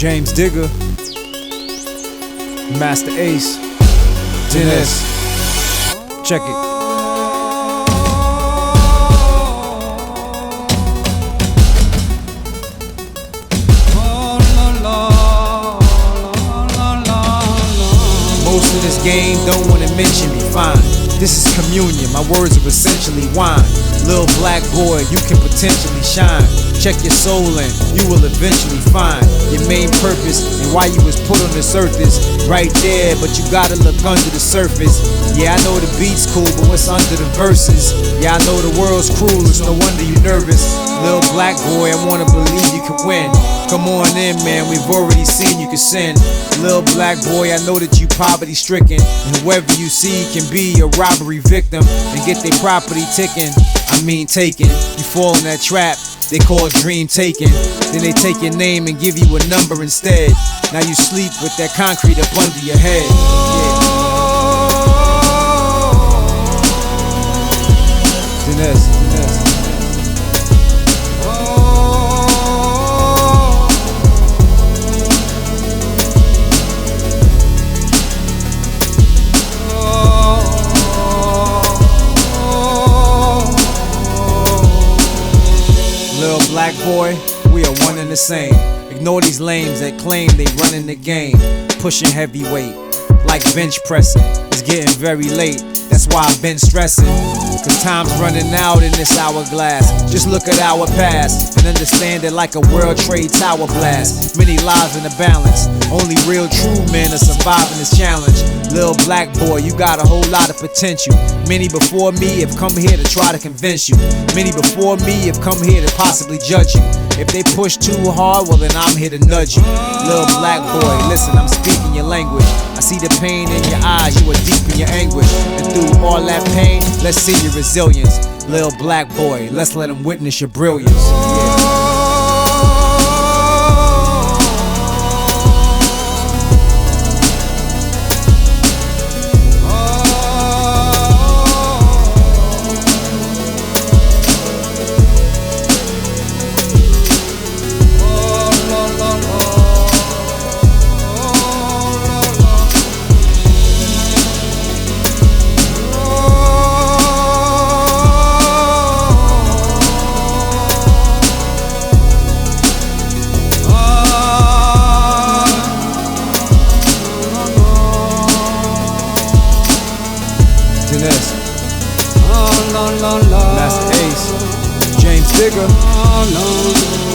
James Digger, Master Ace, Dennis. Check it. Most of this game don't wanna mention me, fine. This is communion, my words are essentially wine. Little black boy, you can potentially shine. Check your soul in, you will eventually find your main purpose and why you was put on this earth is right there, but you gotta look under the surface. Yeah, I know the beat's cool, but what's under the verses? Yeah, I know the world's cruel, it's no wonder you nervous. Little black boy, I wanna believe you can win. Come on in, man, we've already seen you can sin. Little black boy, I know that you poverty stricken, and whoever you see can be a robbery victim and get their property ticking. I mean taken. You fall in that trap they call dream taking. Then they take your name and give you a number instead. Now you sleep with that concrete up under your head. Yeah. Dennis. Little black boy, we are one and the same. Ignore these lames that claim they running the game. Pushing heavyweight, like bench pressing. It's getting very late, that's why I've been stressing. Cause time's running out in this hourglass. Just look at our past and understand it like a World Trade Tower blast. Many lives in the balance, only real true men are surviving this challenge. Little black boy, you got a whole lot of potential. Many before me have come here to try to convince you. Many before me have come here to possibly judge you. If they push too hard, well then I'm here to nudge you. Little black boy, listen, I'm speaking your language. I see the pain in your eyes, you are deep in your anguish. And through all that pain, let's see your resilience. Little black boy, let's let them witness your brilliance. Yeah. Master Ace, James Digger.